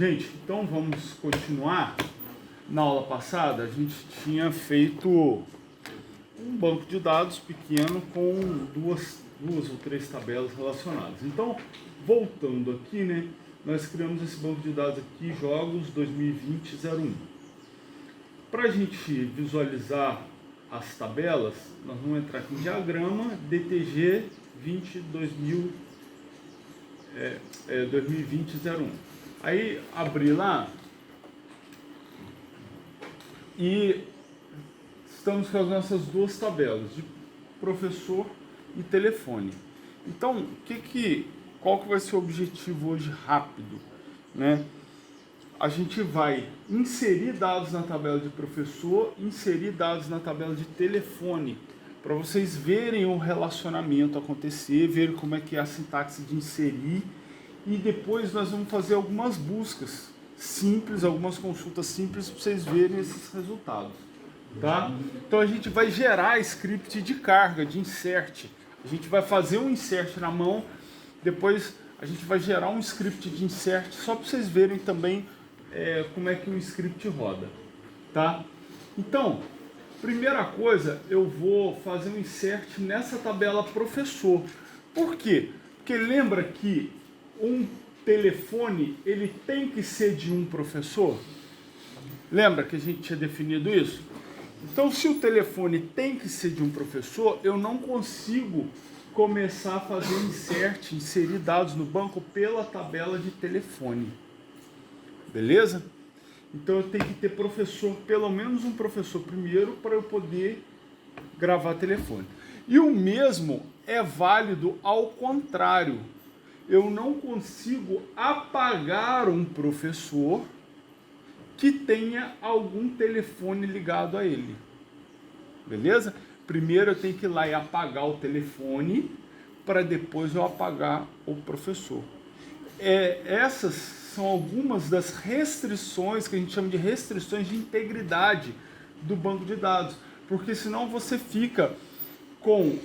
Gente, então vamos continuar. Na aula passada a gente tinha feito um banco de dados pequeno com duas ou três tabelas relacionadas. Então, voltando aqui, né, nós criamos esse banco de dados aqui, jogos 2020-01. Para a gente visualizar as tabelas, nós vamos entrar aqui em diagrama DTG 2020-01. Aí abrir lá e estamos com as nossas duas tabelas de professor e telefone. Então, qual que vai ser o objetivo hoje rápido, né? A gente vai inserir dados na tabela de professor, inserir dados na tabela de telefone, para vocês verem o relacionamento acontecer, verem como é que é a sintaxe de inserir, e depois nós vamos fazer algumas buscas simples, algumas consultas simples para vocês verem esses resultados, tá? Então a gente vai gerar script de carga, de insert. A gente vai fazer um insert na mão, depois a gente vai gerar um script de insert só para vocês verem também como é que o script roda, tá? Então, primeira coisa, eu vou fazer um insert nessa tabela professor. Por quê? Porque lembra que um telefone, ele tem que ser de um professor? Lembra que a gente tinha definido isso? Então, se o telefone tem que ser de um professor, eu não consigo começar a fazer inserir dados no banco pela tabela de telefone. Beleza? Então eu tenho que ter professor, pelo menos um professor primeiro, para eu poder gravar telefone. E o mesmo é válido ao contrário. Eu não consigo apagar um professor que tenha algum telefone ligado a ele. Beleza? Primeiro eu tenho que ir lá e apagar o telefone, para depois eu apagar o professor. Essas são algumas das restrições, que a gente chama de restrições de integridade do banco de dados. Porque senão você fica com,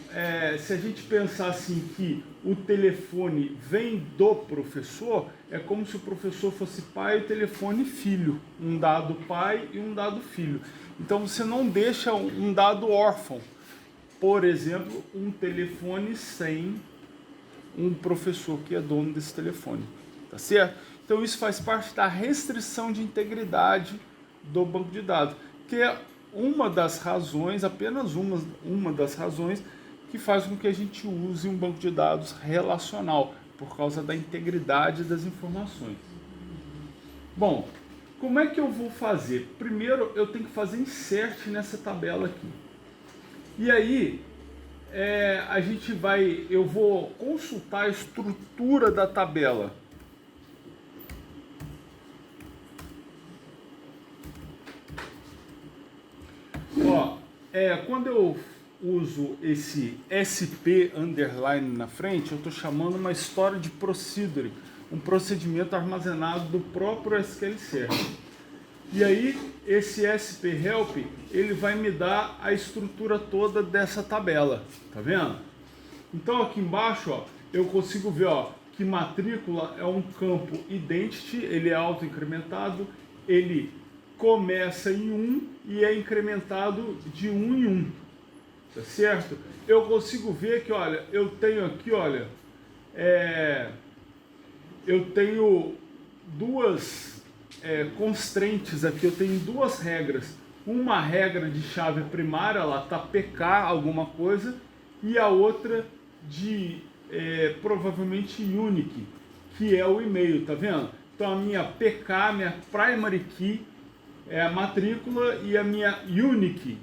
se a gente pensar assim que o telefone vem do professor, é como se o professor fosse pai e o telefone filho. Um dado pai e um dado filho. Então você não deixa um dado órfão. Por exemplo, um telefone sem um professor que é dono desse telefone. Tá certo? Então isso faz parte da restrição de integridade do banco de dados, que é uma das razões, apenas uma das razões que faz com que a gente use um banco de dados relacional, por causa da integridade das informações. Bom, como é que eu vou fazer? Primeiro eu tenho que fazer insert nessa tabela aqui. E aí eu vou consultar a estrutura da tabela. Quando eu uso esse SP underline na frente, eu estou chamando uma história de procedure, um procedimento armazenado do próprio SQL Server. E aí, esse SP help, ele vai me dar a estrutura toda dessa tabela, tá vendo? Então aqui embaixo, eu consigo ver, que matrícula é um campo identity, ele é auto-incrementado, ele começa em 1 e é incrementado de 1 em 1, tá certo? Eu consigo ver que, olha, eu tenho aqui, olha, eu tenho duas constraints aqui, eu tenho duas regras. Uma regra de chave primária, ela tá PK alguma coisa, e a outra de provavelmente unique, que é o e-mail, tá vendo? Então a minha PK, minha primary key, é a matrícula, e a minha unique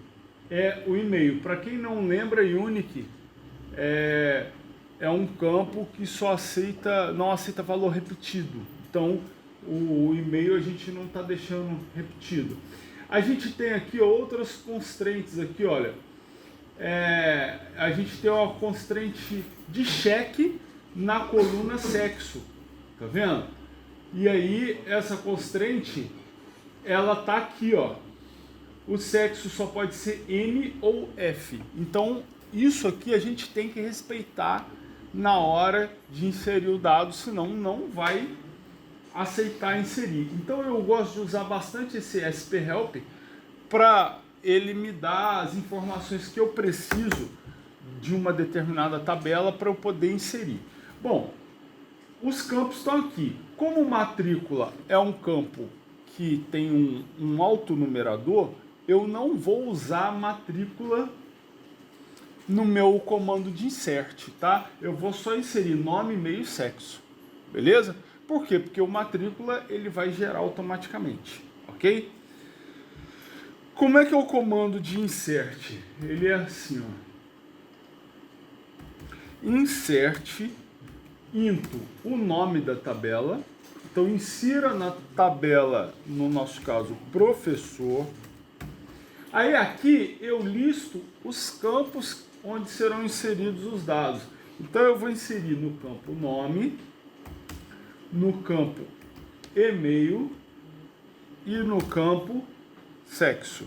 é o e-mail. Para quem não lembra, unique é um campo que não aceita valor repetido. Então o e-mail a gente não está deixando repetido. A gente tem aqui outras constraints aqui, olha. A gente tem uma constraint de cheque na coluna sexo, tá vendo? E aí essa constraint, ela tá aqui, o sexo só pode ser M ou F. Então isso aqui a gente tem que respeitar na hora de inserir o dado, senão não vai aceitar inserir. Então eu gosto de usar bastante esse SP Help para ele me dar as informações que eu preciso de uma determinada tabela para eu poder inserir. Bom, os campos estão aqui. Como matrícula é um campo que tem um autonumerador, eu não vou usar matrícula no meu comando de insert, tá? Eu vou só inserir nome, e-mail e sexo, beleza? Por quê? Porque o matrícula ele vai gerar automaticamente, ok? Como é que é o comando de insert? Ele é assim, ó. Insert into o nome da tabela. Então insira na tabela, no nosso caso, professor. Aí aqui eu listo os campos onde serão inseridos os dados. Então eu vou inserir no campo nome, no campo e-mail e no campo sexo.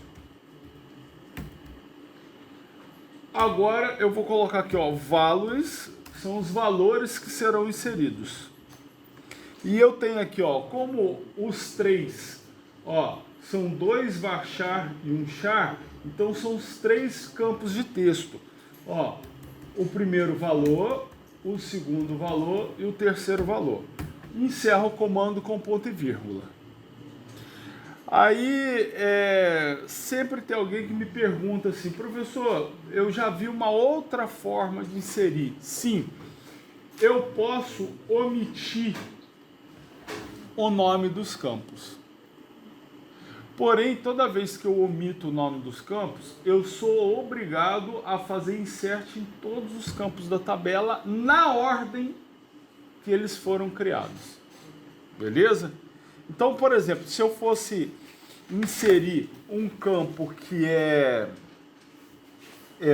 Agora eu vou colocar aqui, ó, values, são os valores que serão inseridos. E eu tenho aqui, ó, como os três, ó, são 2 varchar e 1 char, então são os 3 campos de texto. Ó, o primeiro valor, o segundo valor e o terceiro valor. Encerro o comando com ponto e vírgula. Aí, sempre tem alguém que me pergunta assim, professor, eu já vi uma outra forma de inserir. Sim, eu posso omitir o nome dos campos. Porém, toda vez que eu omito o nome dos campos, eu sou obrigado a fazer insert em todos os campos da tabela na ordem que eles foram criados. Beleza? Então, por exemplo, se eu fosse inserir um campo que é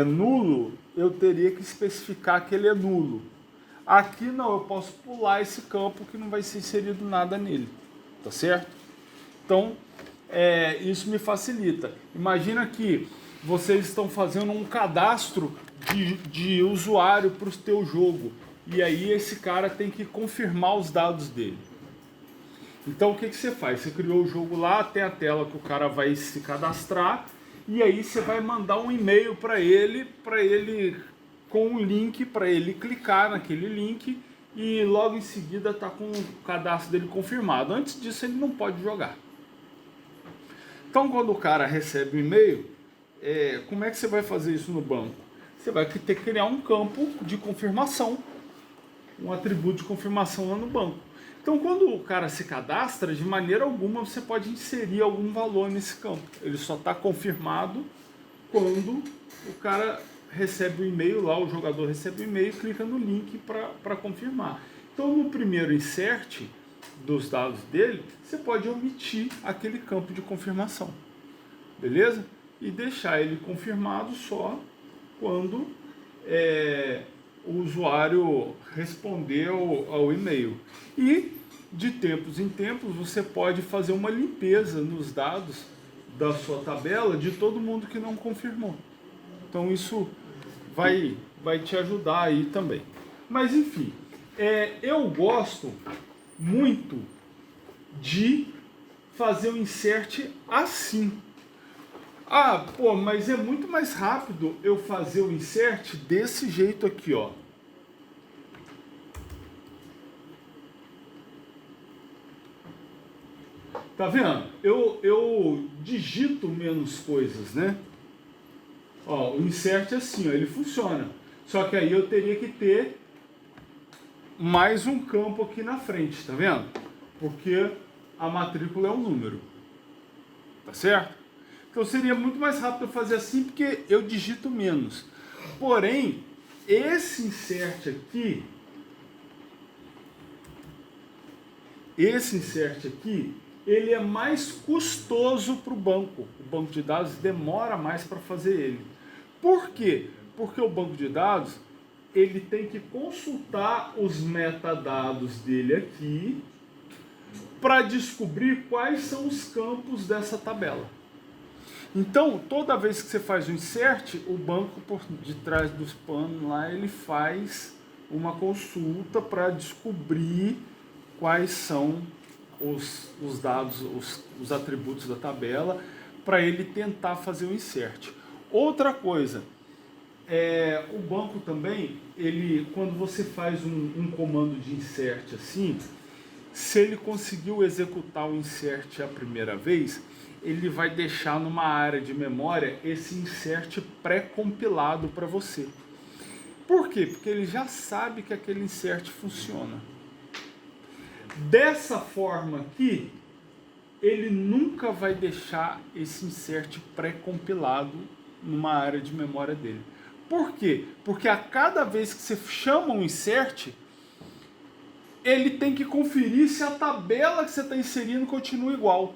nulo, eu teria que especificar que ele é nulo. Aqui não, eu posso pular esse campo que não vai ser inserido nada nele. Tá certo? Então, isso me facilita. Imagina que vocês estão fazendo um cadastro de usuário para o teu jogo. E aí esse cara tem que confirmar os dados dele. Então o que você faz? Você criou o jogo lá, tem a tela que o cara vai se cadastrar. E aí você vai mandar um e-mail para ele com um link para ele clicar naquele link. E logo em seguida tá com o cadastro dele confirmado. Antes disso ele não pode jogar. Então, quando o cara recebe o e-mail, como é que você vai fazer isso no banco? Você vai ter que criar um campo de confirmação, um atributo de confirmação lá no banco. Então, quando o cara se cadastra, de maneira alguma você pode inserir algum valor nesse campo. Ele só está confirmado quando o cara recebe o e-mail lá, o jogador recebe o e-mail e clica no link para confirmar. Então, no primeiro insert dos dados dele, você pode omitir aquele campo de confirmação, beleza? E deixar ele confirmado só quando o usuário respondeu ao e-mail. E de tempos em tempos você pode fazer uma limpeza nos dados da sua tabela de todo mundo que não confirmou. Então isso vai te ajudar aí também. Mas enfim, eu gosto muito de fazer o insert assim. Ah, pô, mas é muito mais rápido eu fazer o insert desse jeito aqui, ó. Tá vendo? Eu digito menos coisas, né? Ó, o insert é assim, ó, ele funciona. Só que aí eu teria que ter mais um campo aqui na frente, tá vendo? Porque a matrícula é um número. Tá certo? Então seria muito mais rápido eu fazer assim porque eu digito menos. Porém, esse insert aqui, ele é mais custoso para o banco. O banco de dados demora mais para fazer ele. Por quê? Porque o banco de dados ele tem que consultar os metadados dele aqui para descobrir quais são os campos dessa tabela. Então, toda vez que você faz um insert, o banco por detrás dos panos lá, ele faz uma consulta para descobrir quais são os dados, os atributos da tabela, para ele tentar fazer o insert. Outra coisa, o banco também, quando você faz um comando de insert assim, se ele conseguiu executar o insert a primeira vez, ele vai deixar numa área de memória esse insert pré-compilado para você. Por quê? Porque ele já sabe que aquele insert funciona. Dessa forma aqui, ele nunca vai deixar esse insert pré-compilado numa área de memória dele. Por quê? Porque a cada vez que você chama um insert, ele tem que conferir se a tabela que você está inserindo continua igual.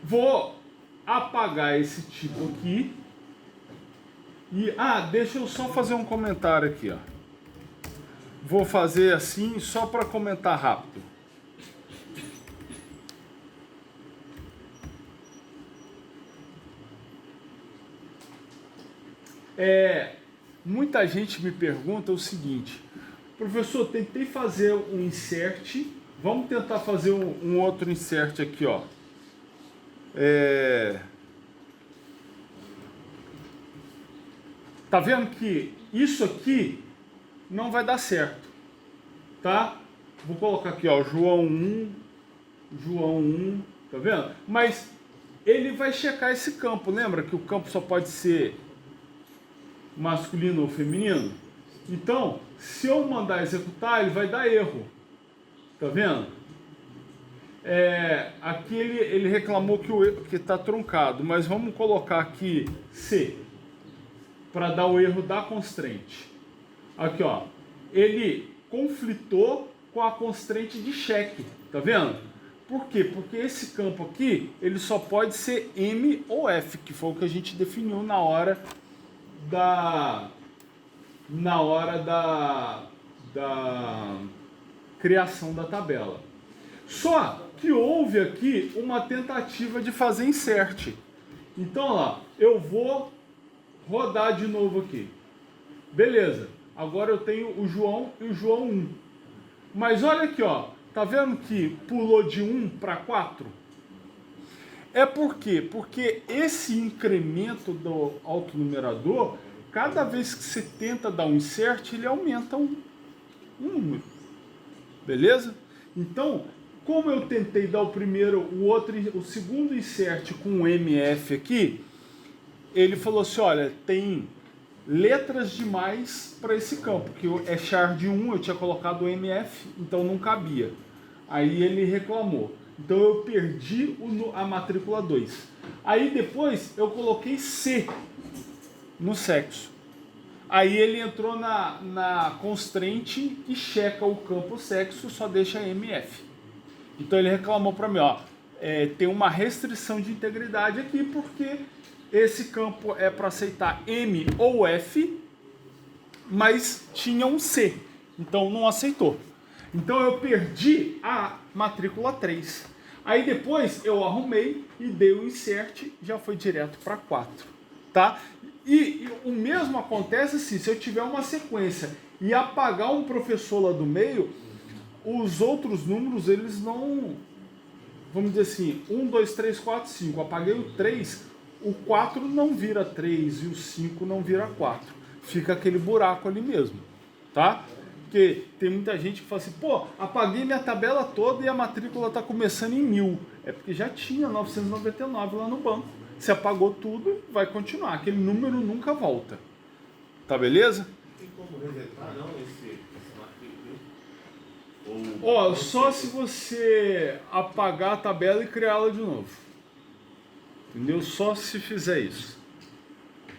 Vou apagar esse tipo aqui. E, deixa eu só fazer um comentário aqui, ó. Vou fazer assim só para comentar rápido. Muita gente me pergunta o seguinte: professor, tentei fazer um insert, vamos tentar fazer um outro insert aqui, ó. Tá vendo que isso aqui não vai dar certo, tá? Vou colocar aqui, ó, João 1, tá vendo? Mas ele vai checar esse campo, lembra que o campo só pode ser masculino ou feminino? Então, se eu mandar executar, ele vai dar erro, tá vendo? Aqui ele reclamou que está truncado, mas vamos colocar aqui C, para dar o erro da constraint. Aqui, ó, ele conflitou com a constraint de cheque, tá vendo? Por quê? Porque esse campo aqui, ele só pode ser M ou F, que foi o que a gente definiu na hora da criação da tabela. Só que houve aqui uma tentativa de fazer insert. Então, ó, eu vou rodar de novo aqui. Beleza. Agora eu tenho o João e o João 1. Mas olha aqui, ó. Tá vendo que pulou de 1 para 4? É por quê? Porque esse incremento do autonumerador, cada vez que você tenta dar um insert, ele aumenta um número. Beleza? Então, como eu tentei dar o segundo insert com um MF aqui, ele falou assim, olha, tem letras demais para esse campo, que é char de 1, eu tinha colocado o MF, então não cabia. Aí ele reclamou. Então eu perdi a matrícula 2. Aí depois eu coloquei C no sexo. Aí ele entrou na constraint e checa o campo sexo, só deixa MF. Então ele reclamou para mim, ó, tem uma restrição de integridade aqui, porque esse campo é para aceitar M ou F, mas tinha um C, então não aceitou. Então eu perdi a matrícula 3. Aí depois eu arrumei e dei o insert, já foi direto para 4, tá? E o mesmo acontece assim, se eu tiver uma sequência e apagar um professor lá do meio, os outros números, eles não... Vamos dizer assim, 1, 2, 3, 4, 5. Apaguei o 3, o 4 não vira 3 e o 5 não vira 4. Fica aquele buraco ali mesmo, tá? Porque tem muita gente que fala assim, pô, apaguei minha tabela toda e a matrícula está começando em 1000. É porque já tinha 999 lá no banco. Se apagou tudo, vai continuar. Aquele número nunca volta. Tá beleza? Tem como resetar, não, essa matrícula? Ó, só se você apagar a tabela e criá-la de novo. Entendeu? Só se fizer isso.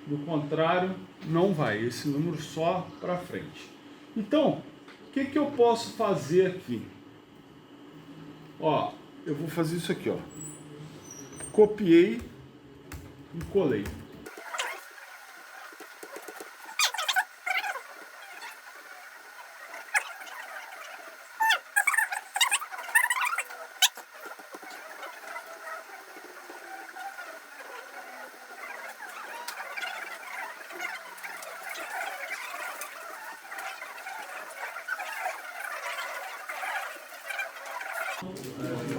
Do contrário, não vai. Esse número só para frente. Então, o que eu posso fazer aqui? Ó, eu vou fazer isso aqui, ó. Copiei e colei.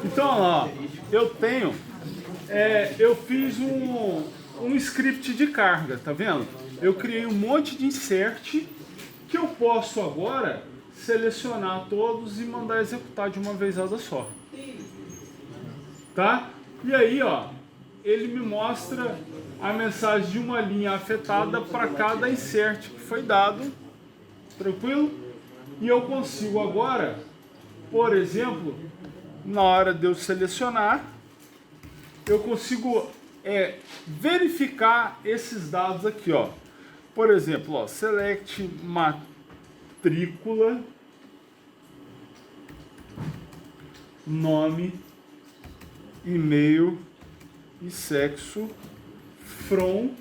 Então, ó, eu fiz um script de carga, tá vendo? Eu criei um monte de insert que eu posso agora selecionar todos e mandar executar de uma vezada só. Tá? E aí, ó, ele me mostra a mensagem de uma linha afetada para cada insert que foi dado. Tranquilo? E eu consigo agora, por exemplo, na hora de eu selecionar, eu consigo verificar esses dados aqui, ó. Por exemplo, ó, select matrícula, nome, e-mail e sexo from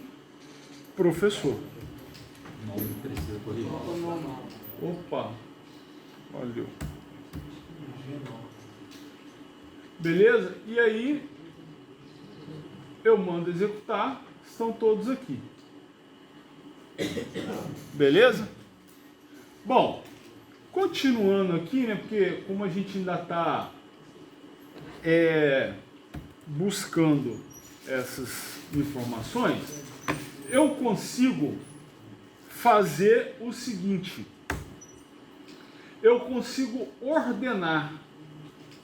professor. Nome precisa corrigir. Opa, valeu. Beleza? E aí eu mando executar, estão todos aqui. Beleza? Bom, continuando aqui, né? Porque como a gente ainda está buscando essas informações, eu consigo fazer o seguinte: eu consigo ordenar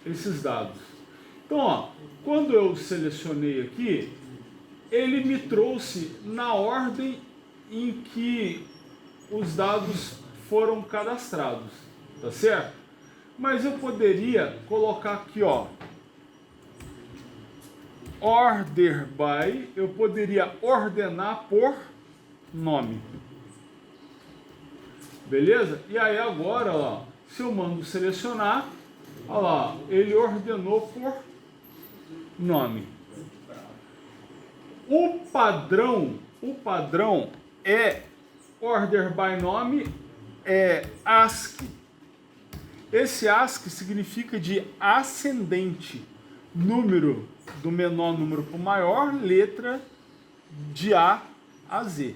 esses dados. Então, ó, quando eu selecionei aqui, ele me trouxe na ordem em que os dados foram cadastrados, tá certo? Mas eu poderia colocar aqui, ó, order by, eu poderia ordenar por nome. Beleza? E aí agora, ó, se eu mando selecionar, olha lá, ele ordenou por nome. O padrão é order by nome, ASCII. Esse ASCII significa de ascendente, número do menor número para o maior, letra de A a Z.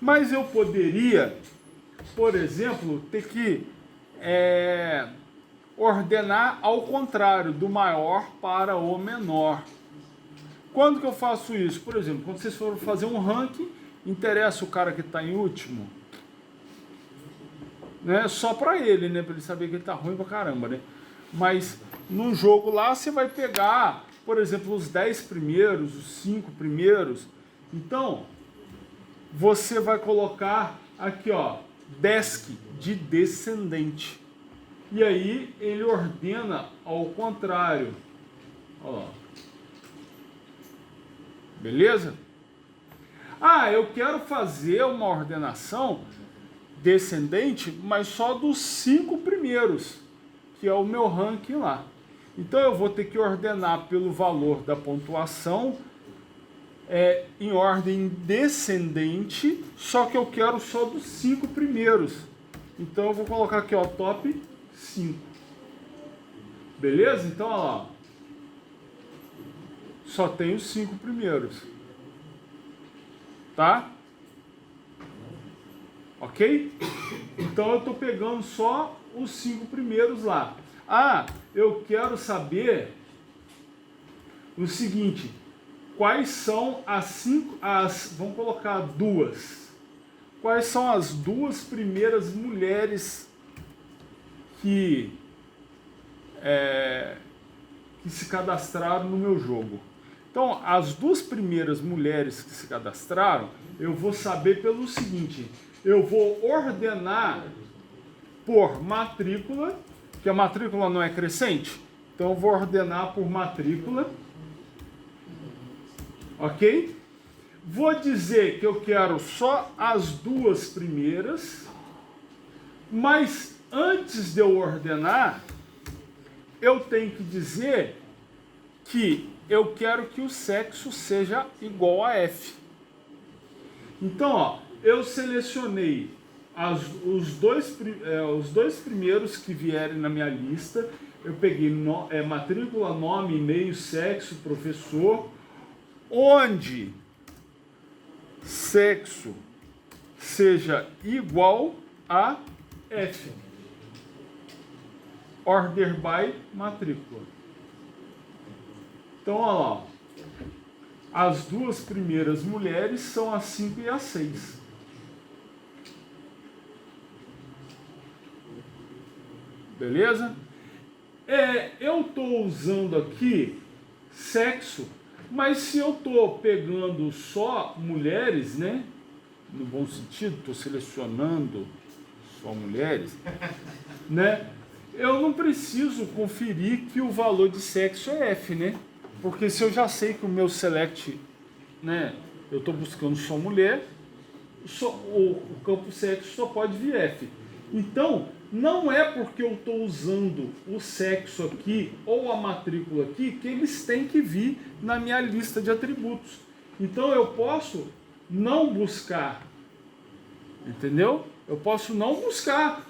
Mas eu poderia, por exemplo, ter que ordenar ao contrário, do maior para o menor. Quando que eu faço isso? Por exemplo, quando vocês forem fazer um ranking, interessa o cara que está em último, né? Só para ele, né? Para ele saber que ele está ruim pra caramba, né? Mas no jogo lá você vai pegar, por exemplo, os 10 primeiros, os 5 primeiros. Então, você vai colocar aqui, ó, desk de descendente. E aí ele ordena ao contrário. Ó. Beleza? Ah, eu quero fazer uma ordenação descendente, mas só dos 5 primeiros, que é o meu ranking lá. Então eu vou ter que ordenar pelo valor da pontuação em ordem descendente, só que eu quero só dos 5 primeiros. Então eu vou colocar aqui, ó, top 5. Beleza? Então, olha lá. Só tem os 5 primeiros. Tá? Ok? Então eu estou pegando só os 5 primeiros lá. Ah, eu quero saber o seguinte: quais são vamos colocar duas. Quais são as 2 primeiras mulheres que se cadastraram no meu jogo? Então, as 2 primeiras mulheres que se cadastraram, eu vou saber pelo seguinte: eu vou ordenar por matrícula, que a matrícula não é crescente, então eu vou ordenar por matrícula, ok? Vou dizer que eu quero só as 2 primeiras, mas antes de eu ordenar, eu tenho que dizer que eu quero que o sexo seja igual a F. Então, ó, eu selecionei os dois primeiros que vierem na minha lista. Eu peguei matrícula, nome, e-mail, sexo, professor, onde sexo seja igual a F. order by matrícula. Então, olha lá, ó. As duas primeiras mulheres são a 5 e a 6. Beleza? Eu estou usando aqui sexo, mas se eu estou pegando só mulheres, né? No bom sentido, estou selecionando só mulheres, né? Eu não preciso conferir que o valor de sexo é F, né? Porque se eu já sei que o meu select, né? Eu estou buscando só mulher, o campo sexo só pode vir F. Então, não é porque eu estou usando o sexo aqui ou a matrícula aqui que eles têm que vir na minha lista de atributos. Então, eu posso não buscar, entendeu? Eu posso não buscar.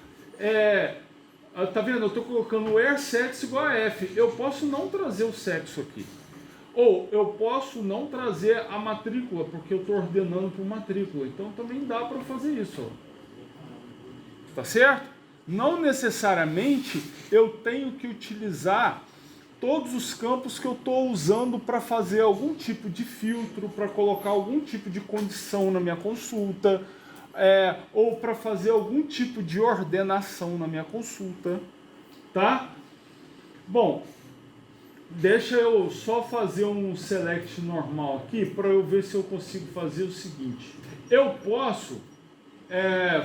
Tá vendo? Eu estou colocando o where sexo igual a F. Eu posso não trazer o sexo aqui. Ou eu posso não trazer a matrícula, porque eu estou ordenando por matrícula. Então, também dá para fazer isso. Ó. Tá certo? Não necessariamente eu tenho que utilizar todos os campos que eu estou usando para fazer algum tipo de filtro, para colocar algum tipo de condição na minha consulta, ou para fazer algum tipo de ordenação na minha consulta, tá? Bom, deixa eu só fazer um select normal aqui para eu ver se eu consigo fazer o seguinte. Eu posso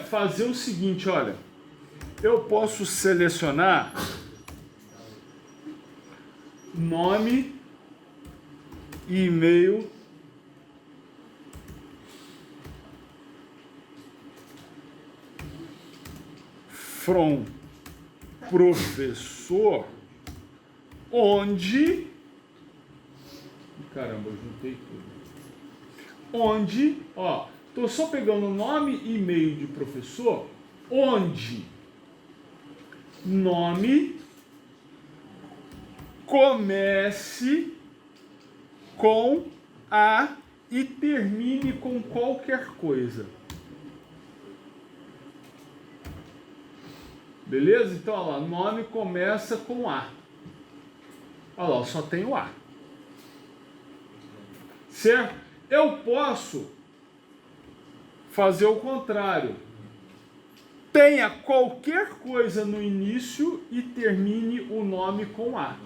fazer o seguinte, olha. Eu posso selecionar nome e e-mail from professor, onde... Caramba, eu juntei tudo. Onde, ó, tô só pegando o nome e e-mail de professor, onde nome comece com A e termine com qualquer coisa. Beleza? Então, olha lá, nome começa com A. Olha lá, só tem o A. Certo? Eu posso fazer o contrário. Tenha qualquer coisa no início e termine o nome com A.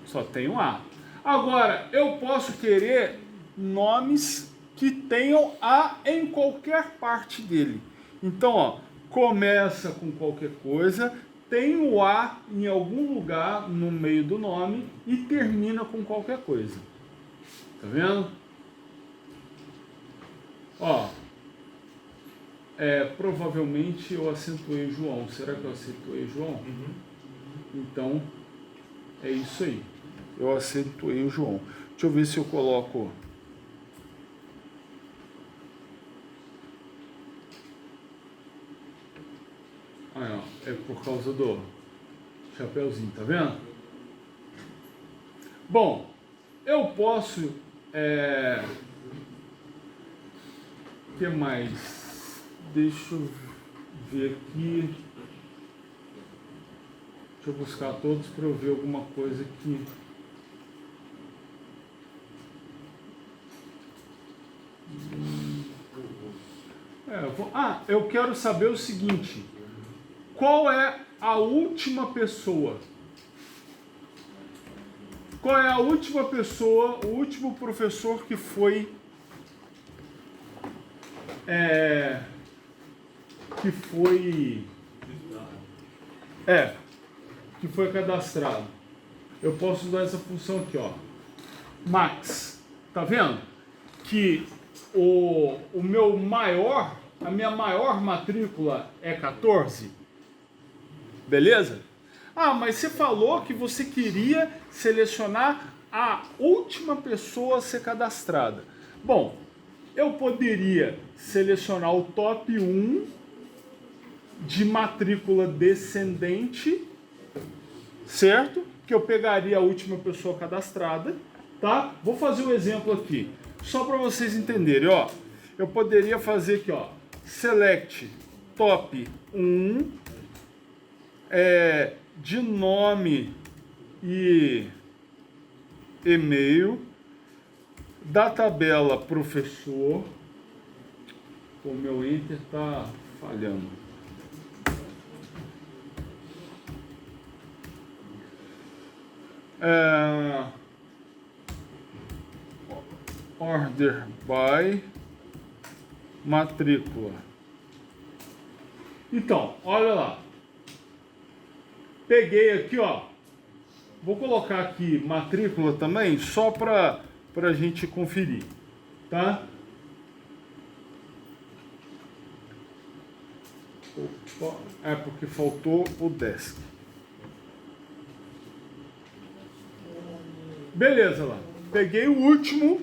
Só tem o A. Agora, eu posso querer nomes que tenham A em qualquer parte dele. Então, ó, começa com qualquer coisa, tem o A em algum lugar no meio do nome e termina com qualquer coisa. Tá vendo? Ó, provavelmente eu acentuei João. Será que eu acentuei João? Uhum. Então, é isso aí. Eu acentuei o João. Deixa eu ver se eu coloco... Aí, ó, é por causa do chapeuzinho, tá vendo? Bom, eu posso... O que mais? Deixa eu ver aqui. Deixa eu buscar todos para eu ver alguma coisa aqui. Eu quero saber o seguinte. Qual é a última pessoa? Qual é a última pessoa, o último professor que foi que foi cadastrado? Eu posso usar essa função aqui, ó. Max. Tá vendo? Que a minha maior matrícula é 14. Beleza? Ah, mas você falou que você queria selecionar a última pessoa a ser cadastrada. Bom, eu poderia selecionar o top 1 de matrícula descendente, certo? Que eu pegaria a última pessoa cadastrada, tá? Vou fazer um exemplo aqui, só para vocês entenderem, ó. Eu poderia fazer aqui, ó, select top 1 de nome e e-mail, da tabela professor. O meu Enter está falhando. Order by matrícula. Então, olha lá. Peguei aqui, ó. Vou colocar aqui matrícula também, só para a gente conferir, tá? Opa, é porque faltou o desk. Beleza lá. Peguei o último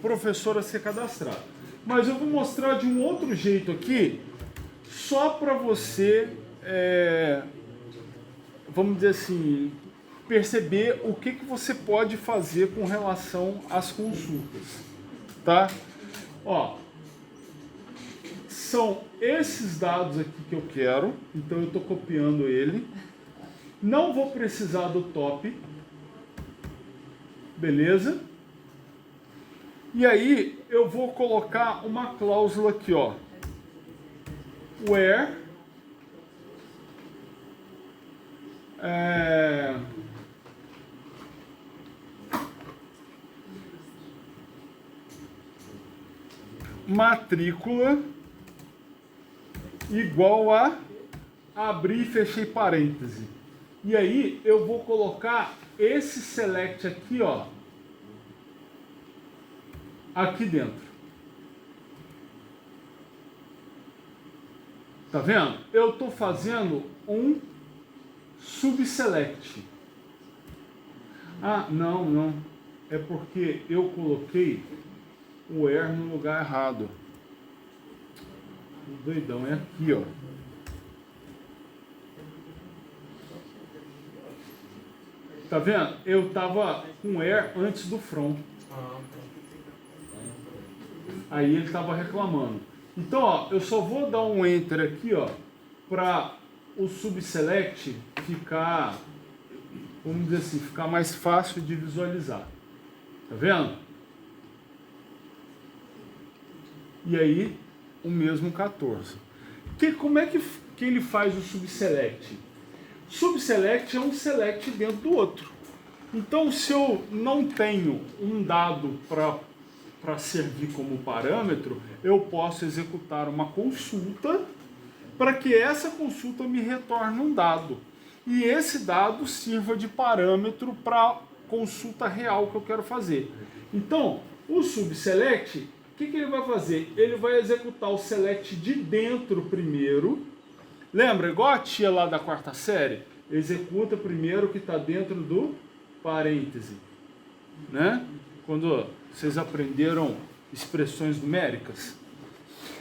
professor a ser cadastrado. Mas eu vou mostrar de um outro jeito aqui, só para você, vamos dizer assim, perceber o que você pode fazer com relação às consultas, tá? Ó, são esses dados aqui que eu quero, então eu estou copiando ele. Não vou precisar do top, beleza? E aí eu vou colocar uma cláusula aqui, ó, where matrícula igual a abrir e fechei parêntese. E aí eu vou colocar esse select aqui, ó, aqui dentro. Tá vendo? Eu estou fazendo um subselect. Ah, não. É porque eu coloquei o where no lugar errado. O doidão é aqui, ó. Tá vendo? Eu tava com where antes do from. Aí ele tava reclamando. Então, ó, eu só vou dar um enter aqui, ó, para o subselect ficar, vamos dizer assim, ficar mais fácil de visualizar. Tá vendo? E aí, o mesmo 14. Como é que ele faz o subselect? Subselect é um select dentro do outro. Então, se eu não tenho um dado para servir como parâmetro, eu posso executar uma consulta para que essa consulta me retorne um dado. E esse dado sirva de parâmetro para a consulta real que eu quero fazer. Então, o subselect, o que ele vai fazer? Ele vai executar o select de dentro primeiro. Lembra, igual a tia lá da quarta série? Executa primeiro o que está dentro do parêntese, né? Quando vocês aprenderam expressões numéricas.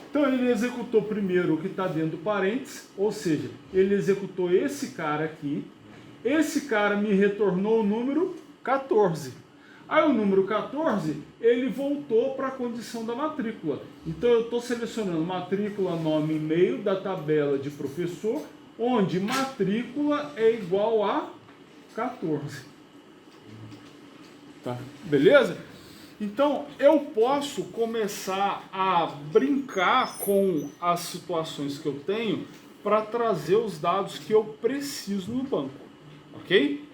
Então ele executou primeiro o que está dentro do parênteses, ou seja, ele executou esse cara aqui. Esse cara me retornou o número 14. Aí o número 14, ele voltou para a condição da matrícula. Então eu estou selecionando matrícula, nome e e-mail da tabela de professor, onde matrícula é igual a 14. Tá? Beleza? Então, eu posso começar a brincar com as situações que eu tenho para trazer os dados que eu preciso no banco, ok?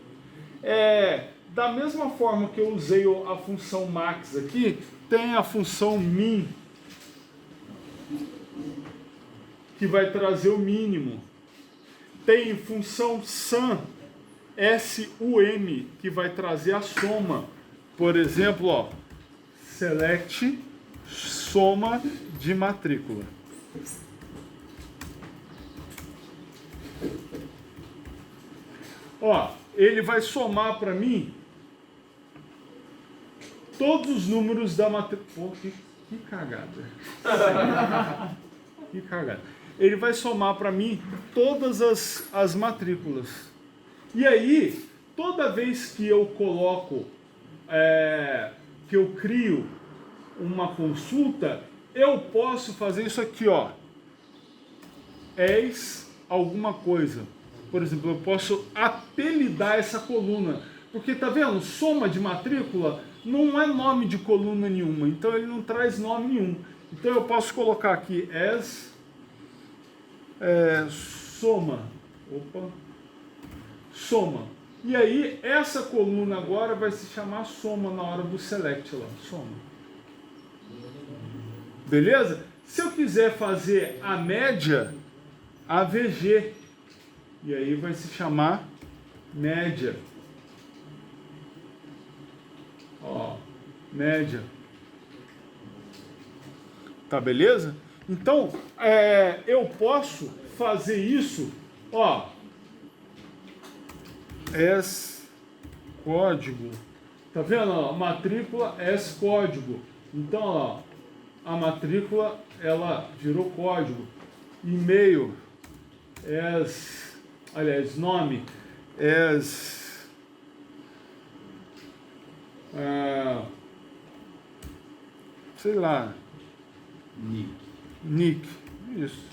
Da mesma forma que eu usei a função max aqui, tem a função min, que vai trazer o mínimo. Tem função sum, SUM, que vai trazer a soma. Por exemplo, ó, select soma de matrícula. Ó, ele vai somar para mim todos os números da matrícula. Pô, que cagada. Que cagada. Ele vai somar para mim todas as matrículas. E aí, toda vez que eu coloco, que eu crio uma consulta, eu posso fazer isso aqui, ó. és alguma coisa. Por exemplo, eu posso apelidar essa coluna. Porque, tá vendo? Soma de matrícula não é nome de coluna nenhuma. Então, ele não traz nome nenhum. Então, eu posso colocar aqui soma. Opa. Soma. E aí, essa coluna agora vai se chamar soma na hora do select lá. Soma. Beleza? Se eu quiser fazer a média, AVG. E aí vai se chamar média. Ó, média. Tá beleza? Então, eu posso fazer isso, ó, código. Tá vendo? Ó, matrícula código. Então, ó, a matrícula ela virou código. E-mail nome sei lá, Nick, isso,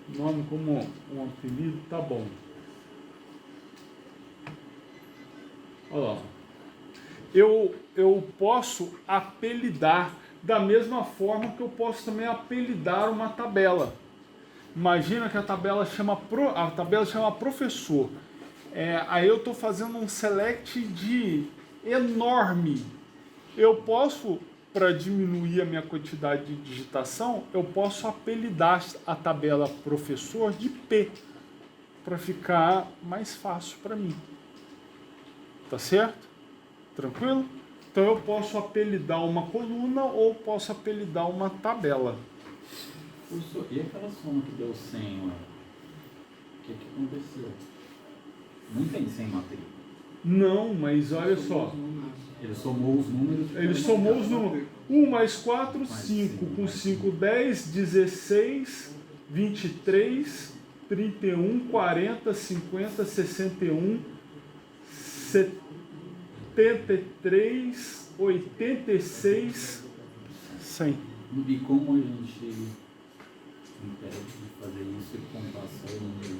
nome como um apelido, tá bom. Olha lá, eu posso apelidar da mesma forma que eu posso também apelidar uma tabela. Imagina que a tabela chama professor. Aí eu estou fazendo um select de enorme. Eu posso, para diminuir a minha quantidade de digitação, eu posso apelidar a tabela professor de P, para ficar mais fácil para mim. Tá certo? Tranquilo? Então eu posso apelidar uma coluna ou posso apelidar uma tabela. Professor, e aquela soma que deu 100 lá? O que aconteceu? Não tem 100 matrícula. Não, mas olha só. Ele somou os números. Ele somou os números. 1 mais 4, 5. Com 5, 10, 16, 23, 31, 40, 50, 61, 73, 86, 100. E como a gente impede de fazer isso e contar só o número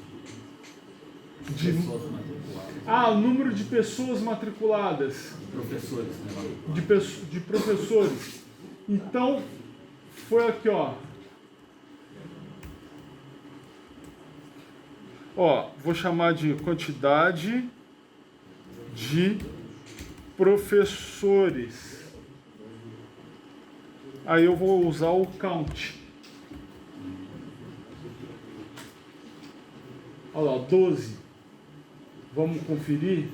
de pessoas matriculadas? O número de pessoas matriculadas. Professores, né? De professores. Então, foi aqui, ó. Vou chamar de quantidade de professores. Aí eu vou usar o count. Olha lá, 12. Vamos conferir.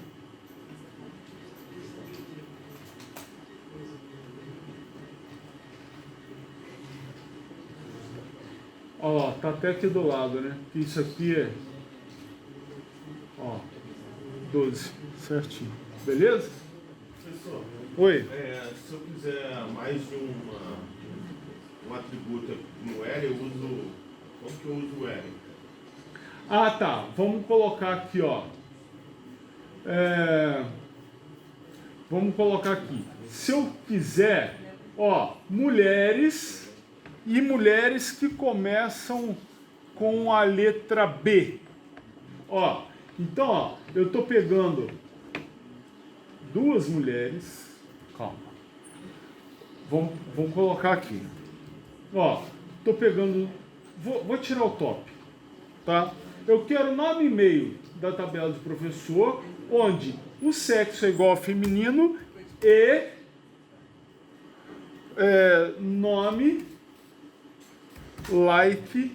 Olha lá, tá até aqui do lado, né? Isso aqui é 12, certinho. Beleza? Professor, Oi. se eu quiser mais de um atributo no L, eu uso. Como que eu uso o L? Tá. Vamos colocar aqui, ó. Vamos colocar aqui. Se eu quiser, mulheres e mulheres que começam com a letra B. Então, eu tô pegando duas mulheres. Calma. Vamos colocar aqui. Tô pegando. Vou tirar o top, tá? Eu quero nome e e-mail da tabela de professor, onde o sexo é igual a feminino e nome, like.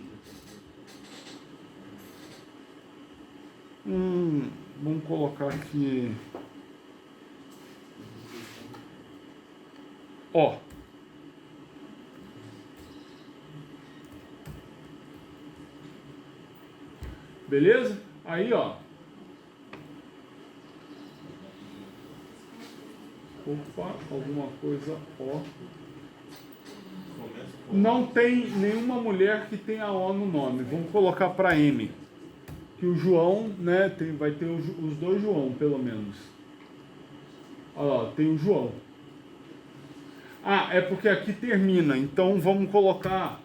Vamos colocar aqui. Beleza? Aí, Opa, alguma coisa, Não tem nenhuma mulher que tenha O no nome. Vamos colocar para M. Que o João, né, vai ter os dois João, pelo menos. Olha lá, tem o João. É porque aqui termina. Então, vamos colocar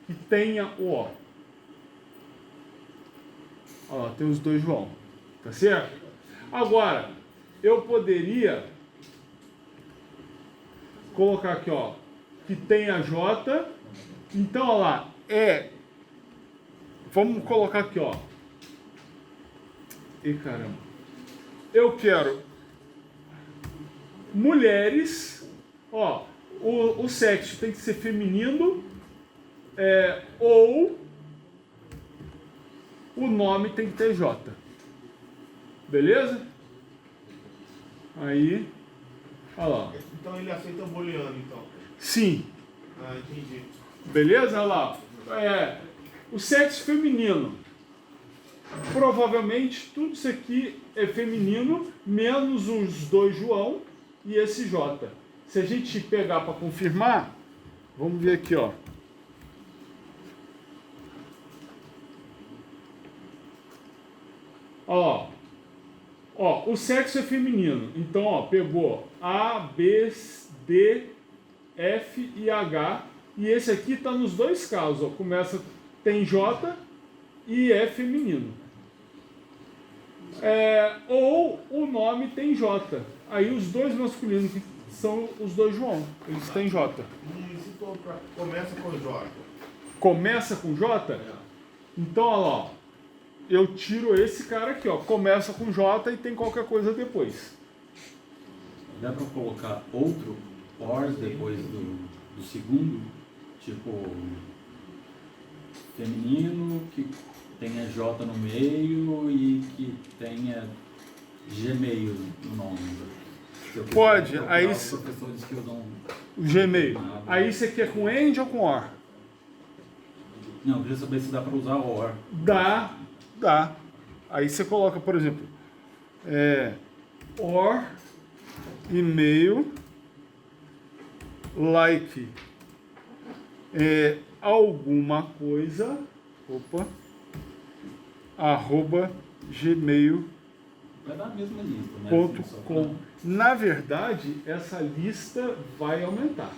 que tenha o O. Ó, tem os dois João. Tá certo? Agora, eu poderia colocar aqui, ó, que tem a J. Então, ó lá, vamos colocar aqui, ó. E caramba. Eu quero mulheres, ó, o sexo tem que ser feminino, ou o nome tem que ter J. Beleza? Aí, olha lá. Então ele aceita booleano, então. Sim. Ah, entendi. Beleza? Olha lá. O sexo feminino. Provavelmente tudo isso aqui é feminino, menos os dois João e esse J. Se a gente pegar para confirmar, vamos ver aqui, ó. Ó, o sexo é feminino. Então, ó, pegou A, B, D, F e H. E esse aqui tá nos dois casos, ó. Tem J e é feminino. Ou o nome tem J. Aí os dois masculinos, que são os dois João, eles têm J. E se começa com J? Começa com J? Então, olha lá, ó. Eu tiro esse cara aqui, ó. Começa com J e tem qualquer coisa depois. Dá para colocar outro OR depois do segundo? Tipo, feminino, que tenha J no meio e que tenha Gmail no nome. Pode, aí os professores que usam o Gmail. Aí você quer com AND ou com OR? Não, eu queria saber se dá para usar OR. Dá. Aí você coloca, por exemplo, OR, e-mail, like, alguma coisa, @gmail.com. Vai dar a mesma lista, né? Na verdade, essa lista vai aumentar.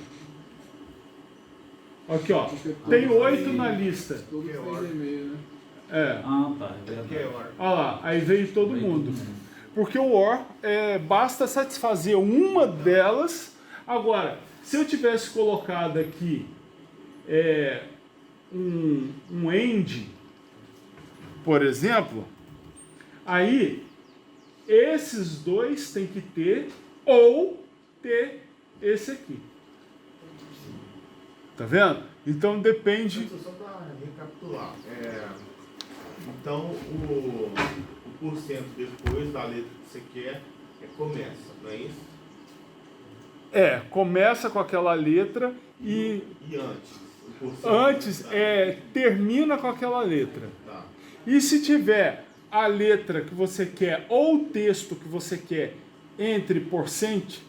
Aqui, ó. Tem 8 na lista. Tudo tem e-mail, né? Ah, tá. É Que verdade. OR? Olha lá, aí veio todo mundo. Porque o OR, basta satisfazer uma delas. Agora, se eu tivesse colocado aqui um AND, por exemplo, aí esses dois tem que ter, ou ter esse aqui. Tá vendo? Então depende. Só para recapitular. Então o porcento depois da letra que você quer começa, não é isso? Começa com aquela letra e antes? O porcento antes termina com aquela letra. Tá. E se tiver a letra que você quer ou o texto que você quer entre percent,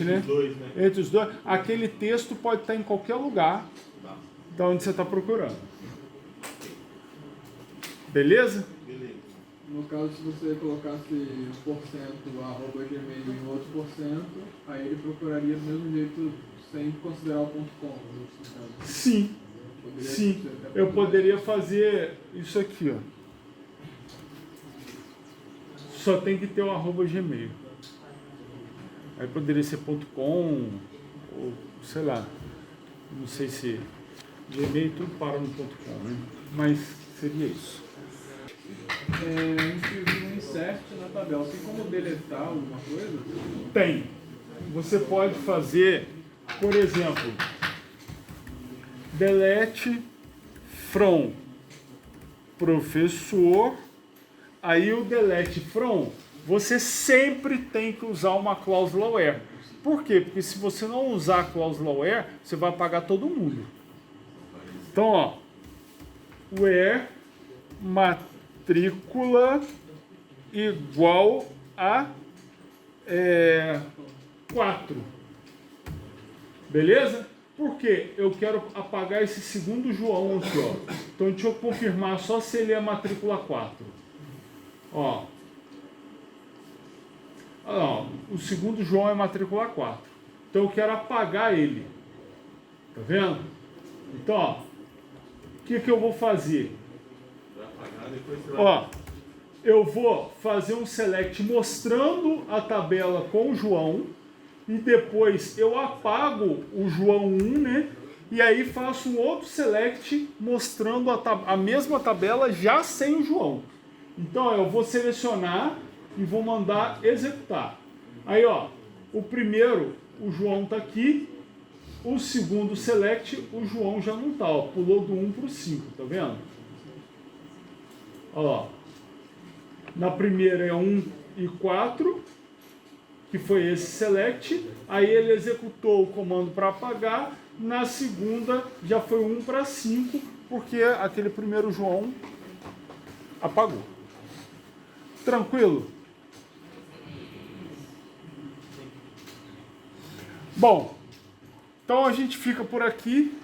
né? Os dois, né? Entre os dois, aquele texto pode estar em qualquer lugar Tá. da onde você está procurando. Beleza? Beleza. No caso, se você colocasse %@gmail em outro porcento, aí ele procuraria do mesmo jeito sem considerar o .com. No caso. Sim. Poderia Sim. ser até Eu por- poderia fazer isso aqui, ó. Só tem que ter o @gmail. Aí poderia ser .com ou sei lá. Não sei se Gmail tudo para no .com, né? Mas seria isso. Escrevi um insert na tabela. Tem como deletar alguma coisa? Tem. Você pode fazer, por exemplo, delete from professor. Aí o delete from, você sempre tem que usar uma cláusula where. Por quê? Porque se você não usar a cláusula where, você vai apagar todo mundo. Então, ó, where matrícula igual a 4. Beleza? Por quê? Eu quero apagar esse segundo João aqui, ó. Então deixa eu confirmar só se ele é matrícula 4. Ó. O segundo João é matrícula 4. Então eu quero apagar ele. Tá vendo? Então, ó. O que eu vou fazer? Vai apagar, depois você vai. Ó, eu vou fazer um select mostrando a tabela com o João e depois eu apago o João 1, né? E aí faço um outro select mostrando a mesma tabela já sem o João. Então eu vou selecionar e vou mandar executar. Aí ó, o primeiro, o João está aqui. O segundo select, o João já não está, ó, pulou do 1 para o 5, tá vendo? Ó, na primeira é 1 e 4, que foi esse select, aí ele executou o comando para apagar, na segunda já foi 1 para 5, porque aquele primeiro João apagou. Tranquilo? Bom, então a gente fica por aqui.